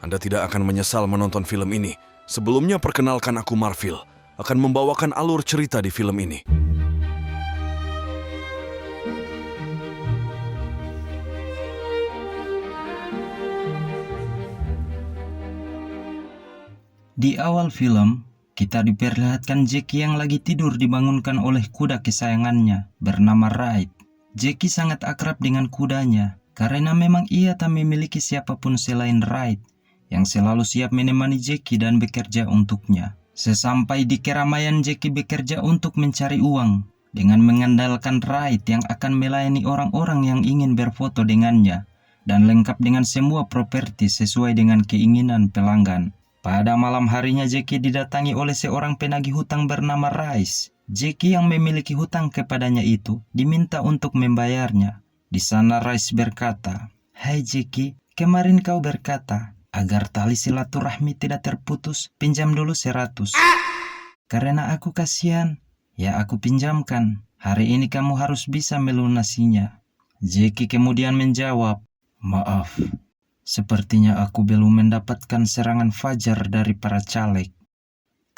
Anda tidak akan menyesal menonton film ini. Sebelumnya perkenalkan aku Marvel, akan membawakan alur cerita di film ini. Di awal film, kita diperlihatkan Jackie yang lagi tidur dibangunkan oleh kuda kesayangannya bernama Raid. Jackie sangat akrab dengan kudanya karena memang ia tak memiliki siapapun selain Raid yang selalu siap menemani Jackie dan bekerja untuknya. Sesampai di keramaian, Jackie bekerja untuk mencari uang dengan mengandalkan Raid yang akan melayani orang-orang yang ingin berfoto dengannya dan lengkap dengan semua properti sesuai dengan keinginan pelanggan. Pada malam harinya, Jackie didatangi oleh seorang penagih hutang bernama Rice. Jackie yang memiliki hutang kepadanya itu diminta untuk membayarnya. Di sana Rice berkata, "Hai Jackie, kemarin kau berkata, agar tali silaturahmi tidak terputus, pinjam dulu 100. Karena aku kasihan, ya aku pinjamkan. Hari ini kamu harus bisa melunasinya." Jackie kemudian menjawab, "Maaf. Sepertinya aku belum mendapatkan serangan fajar dari para caleg.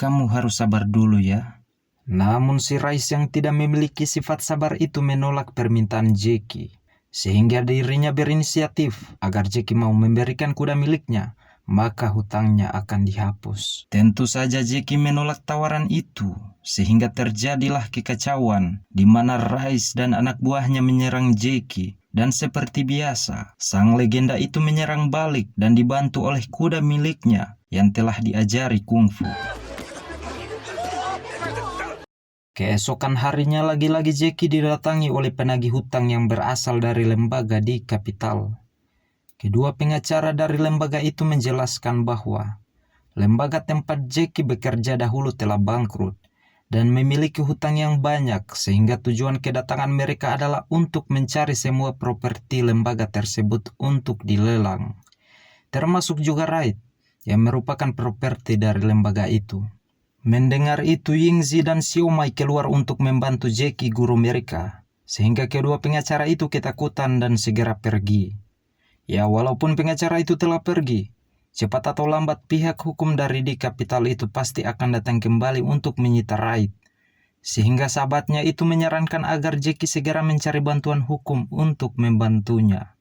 Kamu harus sabar dulu ya." Namun si Rice yang tidak memiliki sifat sabar itu menolak permintaan Jackie. Sehingga dirinya berinisiatif agar Jackie mau memberikan kuda miliknya, maka hutangnya akan dihapus. Tentu saja Jackie menolak tawaran itu, sehingga terjadilah kekacauan di mana Rice dan anak buahnya menyerang Jackie. Dan seperti biasa, sang legenda itu menyerang balik dan dibantu oleh kuda miliknya yang telah diajari kungfu. Keesokan harinya lagi-lagi Jackie didatangi oleh penagih hutang yang berasal dari lembaga di kapital. Kedua pengacara dari lembaga itu menjelaskan bahwa lembaga tempat Jackie bekerja dahulu telah bangkrut dan memiliki hutang yang banyak, sehingga tujuan kedatangan mereka adalah untuk mencari semua properti lembaga tersebut untuk dilelang, termasuk juga Raid yang merupakan properti dari lembaga itu. Mendengar itu, Yingzi dan Xiaomai keluar untuk membantu Jackie guru mereka, sehingga kedua pengacara itu ketakutan dan segera pergi. Ya, walaupun pengacara itu telah pergi, cepat atau lambat pihak hukum dari di kapital itu pasti akan datang kembali untuk menyita Raid. Sehingga sahabatnya itu menyarankan agar Jackie segera mencari bantuan hukum untuk membantunya.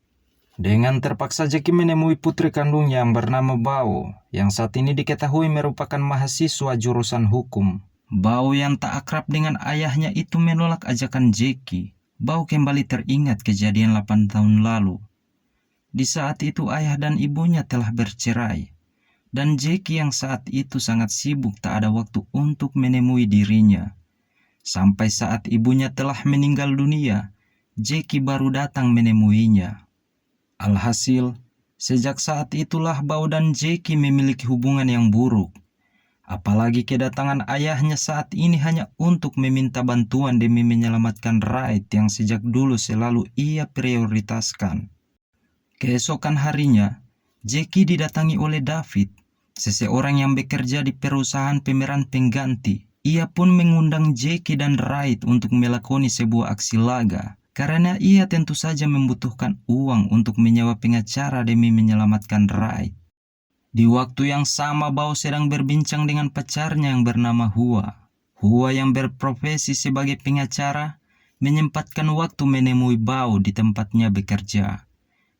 Dengan terpaksa Jackie menemui putri kandungnya yang bernama Bao, yang saat ini diketahui merupakan mahasiswa jurusan hukum. Bao yang tak akrab dengan ayahnya itu menolak ajakan Jackie. Bao kembali teringat kejadian 8 tahun lalu. Di saat itu ayah dan ibunya telah bercerai, dan Jackie yang saat itu sangat sibuk tak ada waktu untuk menemui dirinya. Sampai saat ibunya telah meninggal dunia, Jackie baru datang menemuinya. Alhasil, sejak saat itulah Bao dan Jackie memiliki hubungan yang buruk. Apalagi kedatangan ayahnya saat ini hanya untuk meminta bantuan demi menyelamatkan Raid yang sejak dulu selalu ia prioritaskan. Keesokan harinya, Jackie didatangi oleh David, seseorang yang bekerja di perusahaan pemeran pengganti. Ia pun mengundang Jackie dan Raid untuk melakoni sebuah aksi laga, karena ia tentu saja membutuhkan uang untuk menyewa pengacara demi menyelamatkan Raid. Di waktu yang sama, Bao sedang berbincang dengan pacarnya yang bernama Hua. Hua yang berprofesi sebagai pengacara menyempatkan waktu menemui Bao di tempatnya bekerja.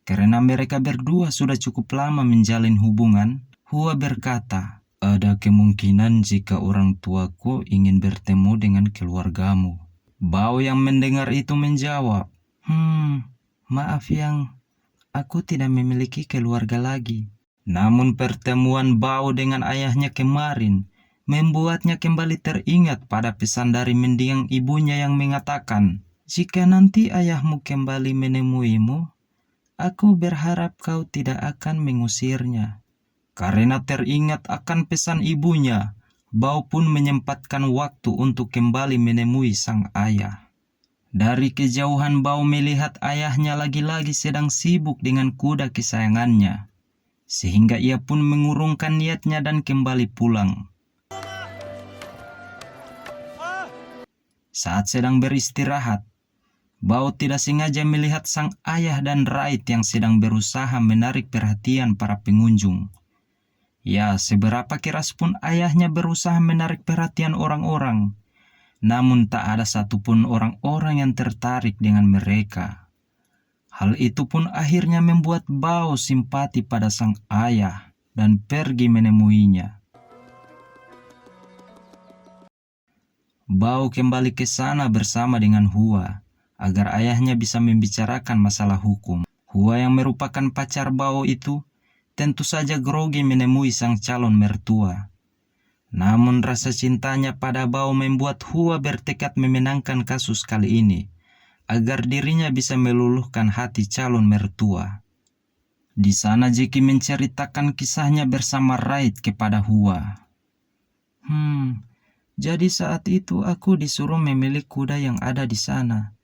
Karena mereka berdua sudah cukup lama menjalin hubungan, Hua berkata, "Ada kemungkinan jika orang tuaku ingin bertemu dengan keluargamu." Bao yang mendengar itu menjawab, "Maaf yang, aku tidak memiliki keluarga lagi." Namun pertemuan Bao dengan ayahnya kemarin membuatnya kembali teringat pada pesan dari mendiang ibunya yang mengatakan, "Jika nanti ayahmu kembali menemuimu, aku berharap kau tidak akan mengusirnya." Karena teringat akan pesan ibunya, Bao pun menyempatkan waktu untuk kembali menemui sang ayah. Dari kejauhan Bao melihat ayahnya lagi-lagi sedang sibuk dengan kuda kesayangannya, sehingga ia pun mengurungkan niatnya dan kembali pulang. Saat sedang beristirahat, Bao tidak sengaja melihat sang ayah dan Raid yang sedang berusaha menarik perhatian para pengunjung. Ya, seberapa keras pun ayahnya berusaha menarik perhatian orang-orang, namun tak ada satupun orang-orang yang tertarik dengan mereka. Hal itu pun akhirnya membuat Bao simpati pada sang ayah dan pergi menemuinya. Bao kembali ke sana bersama dengan Hua agar ayahnya bisa membicarakan masalah hukum. Hua yang merupakan pacar Bao itu tentu saja grogi menemui sang calon mertua. Namun rasa cintanya pada Bao membuat Hua bertekad memenangkan kasus kali ini agar dirinya bisa meluluhkan hati calon mertua. Di sana Jeki menceritakan kisahnya bersama Raid kepada Hua. Jadi saat itu aku disuruh memilih kuda yang ada di sana.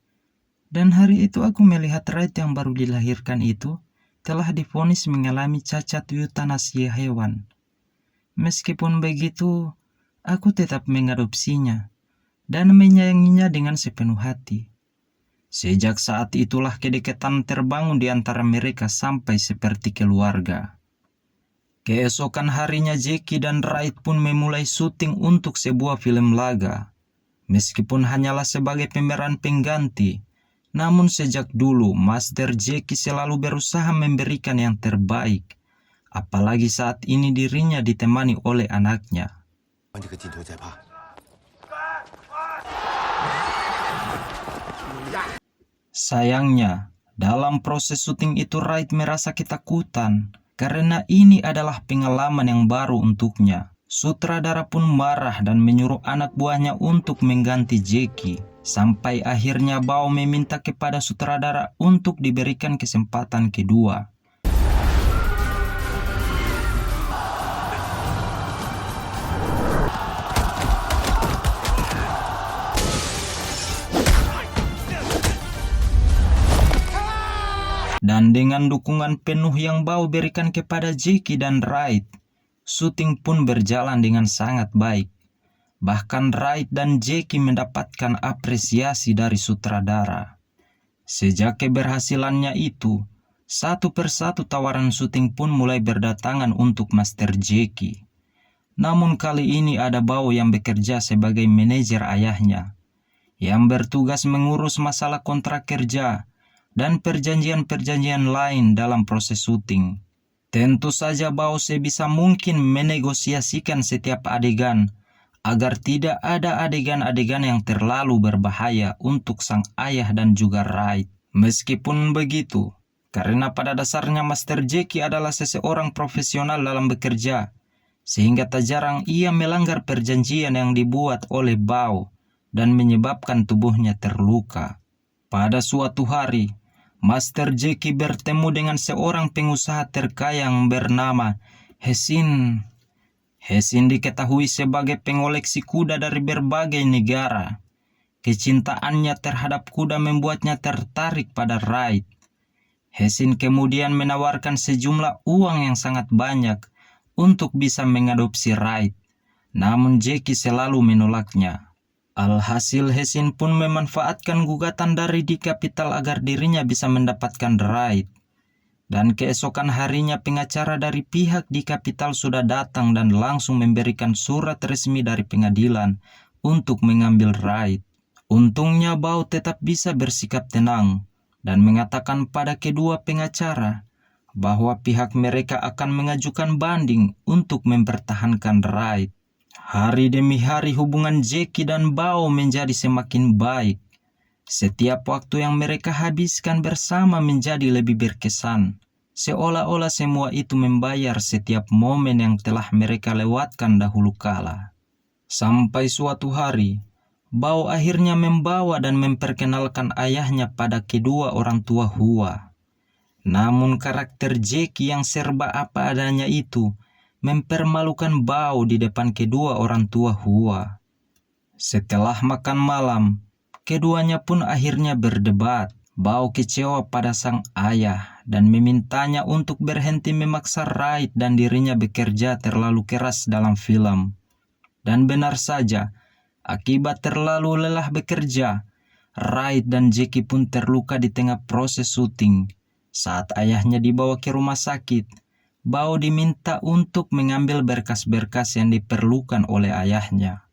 Dan hari itu aku melihat Raid yang baru dilahirkan itu telah divonis mengalami cacat euthanasia hewan. Meskipun begitu, aku tetap mengadopsinya dan menyayanginya dengan sepenuh hati. Sejak saat itulah kedekatan terbangun di antara mereka sampai seperti keluarga. Keesokan harinya Jeki dan Raid pun memulai syuting untuk sebuah film laga. Meskipun hanyalah sebagai pemeran pengganti, namun sejak dulu Master Jeki selalu berusaha memberikan yang terbaik, apalagi saat ini dirinya ditemani oleh anaknya. Sayangnya, dalam proses syuting itu Raid merasa ketakutan karena ini adalah pengalaman yang baru untuknya. Sutradara pun marah dan menyuruh anak buahnya untuk mengganti Jeki. Sampai akhirnya Bao meminta kepada sutradara untuk diberikan kesempatan kedua. Dan dengan dukungan penuh yang Bao berikan kepada Jeki dan Raid, syuting pun berjalan dengan sangat baik. Bahkan Raid dan Jeki mendapatkan apresiasi dari sutradara. Sejak keberhasilannya itu, satu persatu tawaran syuting pun mulai berdatangan untuk Master Jeki. Namun kali ini ada Bao yang bekerja sebagai manajer ayahnya, yang bertugas mengurus masalah kontrak kerja dan perjanjian-perjanjian lain dalam proses syuting. Tentu saja Bao sebisa mungkin menegosiasikan setiap adegan agar tidak ada adegan-adegan yang terlalu berbahaya untuk sang ayah dan juga Raid. Meskipun begitu, karena pada dasarnya Master Jeki adalah seseorang profesional dalam bekerja, sehingga tak jarang ia melanggar perjanjian yang dibuat oleh Bao dan menyebabkan tubuhnya terluka. Pada suatu hari, Master Jeki bertemu dengan seorang pengusaha terkaya yang bernama Hesin. Hesin diketahui sebagai pengoleksi kuda dari berbagai negara. Kecintaannya terhadap kuda membuatnya tertarik pada Raid. Hesin kemudian menawarkan sejumlah uang yang sangat banyak untuk bisa mengadopsi Raid. Namun Jeki selalu menolaknya. Alhasil Hesin pun memanfaatkan gugatan dari di Kapital agar dirinya bisa mendapatkan Raid. Dan keesokan harinya pengacara dari pihak di Kapital sudah datang dan langsung memberikan surat resmi dari pengadilan untuk mengambil Raid. Untungnya Bao tetap bisa bersikap tenang dan mengatakan pada kedua pengacara bahwa pihak mereka akan mengajukan banding untuk mempertahankan Raid. Hari demi hari hubungan Jeki dan Bao menjadi semakin baik. Setiap waktu yang mereka habiskan bersama menjadi lebih berkesan, seolah-olah semua itu membayar setiap momen yang telah mereka lewatkan dahulu kala. Sampai suatu hari, Bao akhirnya membawa dan memperkenalkan ayahnya pada kedua orang tua Hua. Namun karakter Jeki yang serba apa adanya itu mempermalukan Bao di depan kedua orang tua Hua. Setelah makan malam, keduanya pun akhirnya berdebat. Bao kecewa pada sang ayah dan memintanya untuk berhenti memaksa Raid dan dirinya bekerja terlalu keras dalam film. Dan benar saja, akibat terlalu lelah bekerja, Raid dan Jeki pun terluka di tengah proses syuting. Saat ayahnya dibawa ke rumah sakit, Bao diminta untuk mengambil berkas-berkas yang diperlukan oleh ayahnya.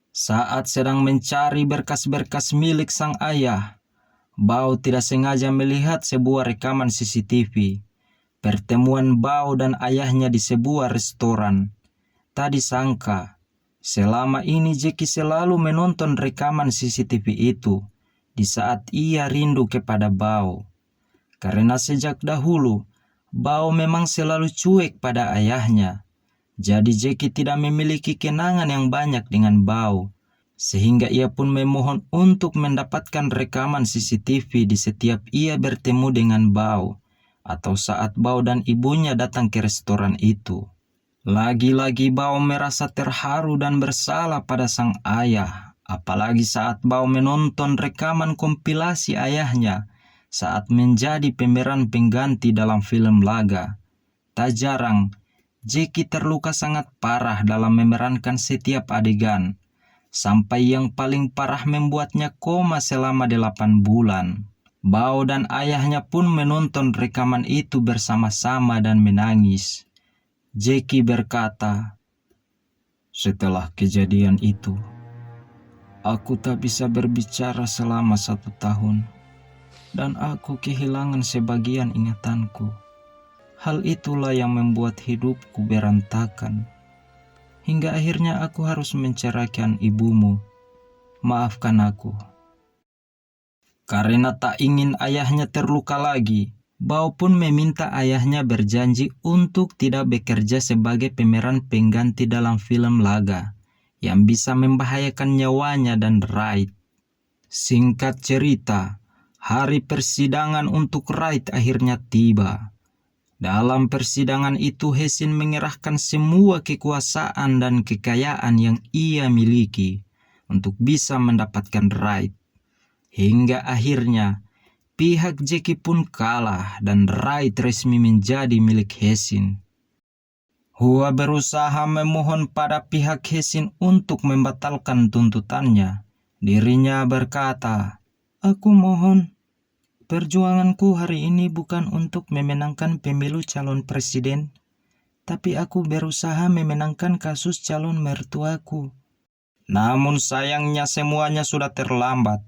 Saat sedang mencari berkas-berkas milik sang ayah, Bao tidak sengaja melihat sebuah rekaman CCTV. Pertemuan Bao dan ayahnya di sebuah restoran. Tak disangka, selama ini Jackie selalu menonton rekaman CCTV itu di saat ia rindu kepada Bao. Karena sejak dahulu, Bao memang selalu cuek pada ayahnya. Jadi Jackie tidak memiliki kenangan yang banyak dengan Bao, sehingga ia pun memohon untuk mendapatkan rekaman CCTV di setiap ia bertemu dengan Bao, atau saat Bao dan ibunya datang ke restoran itu. Lagi-lagi Bao merasa terharu dan bersalah pada sang ayah, apalagi saat Bao menonton rekaman kompilasi ayahnya saat menjadi pemeran pengganti dalam film laga. Tak jarang, Jackie terluka sangat parah dalam memerankan setiap adegan, sampai yang paling parah membuatnya koma selama 8 bulan. Bao dan ayahnya pun menonton rekaman itu bersama-sama dan menangis. Jackie berkata, "Setelah kejadian itu, aku tak bisa berbicara selama 1 tahun, dan aku kehilangan sebagian ingatanku. Hal itulah yang membuat hidupku berantakan. Hingga akhirnya aku harus menceraikan ibumu. Maafkan aku." Karena tak ingin ayahnya terluka lagi, Bao pun meminta ayahnya berjanji untuk tidak bekerja sebagai pemeran pengganti dalam film laga yang bisa membahayakan nyawanya dan Wright. Singkat cerita, hari persidangan untuk Wright akhirnya tiba. Dalam persidangan itu Hesin mengerahkan semua kekuasaan dan kekayaan yang ia miliki untuk bisa mendapatkan Wright. Hingga akhirnya pihak Jackie pun kalah dan Wright resmi menjadi milik Hesin. Hua berusaha memohon pada pihak Hesin untuk membatalkan tuntutannya. Dirinya berkata, "Aku mohon, perjuanganku hari ini bukan untuk memenangkan pemilu calon presiden, tapi aku berusaha memenangkan kasus calon mertuaku." Namun sayangnya semuanya sudah terlambat.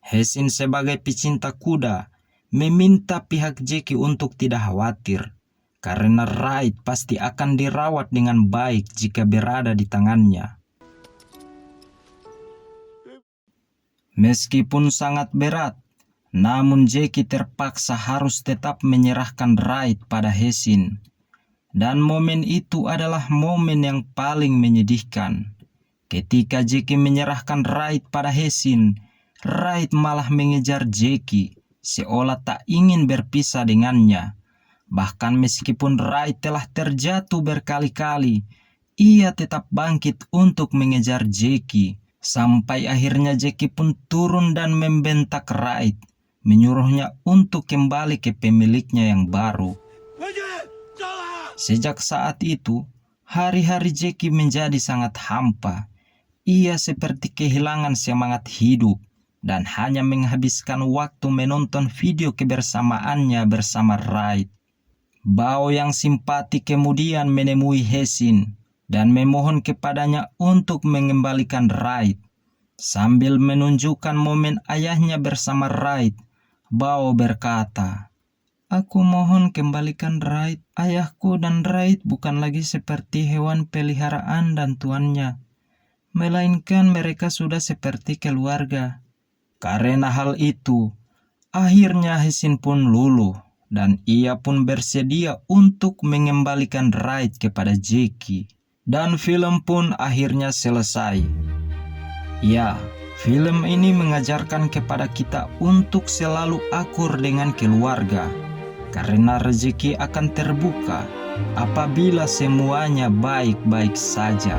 Hesin sebagai pecinta kuda meminta pihak Jackie untuk tidak khawatir, karena Wright pasti akan dirawat dengan baik jika berada di tangannya. Meskipun sangat berat, namun Jackie terpaksa harus tetap menyerahkan Wright pada Hesin. Dan momen itu adalah momen yang paling menyedihkan. Ketika Jackie menyerahkan Wright pada Hesin, Wright malah mengejar Jackie, seolah tak ingin berpisah dengannya. Bahkan meskipun Wright telah terjatuh berkali-kali, ia tetap bangkit untuk mengejar Jackie. Sampai akhirnya Jackie pun turun dan membentak Wright, menyuruhnya untuk kembali ke pemiliknya yang baru. Sejak saat itu, hari-hari Jackie menjadi sangat hampa. Ia seperti kehilangan semangat hidup dan hanya menghabiskan waktu menonton video kebersamaannya bersama Wright. Bao yang simpati kemudian menemui Hesin dan memohon kepadanya untuk mengembalikan Wright. Sambil menunjukkan momen ayahnya bersama Wright, Bao berkata, "Aku mohon kembalikan Wright. Ayahku dan Wright bukan lagi seperti hewan peliharaan dan tuannya, melainkan mereka sudah seperti keluarga." Karena hal itu, akhirnya Hesin pun luluh dan ia pun bersedia untuk mengembalikan Wright kepada Jackie. Dan film pun akhirnya selesai. Ya, film ini mengajarkan kepada kita untuk selalu akur dengan keluarga, karena rezeki akan terbuka apabila semuanya baik-baik saja.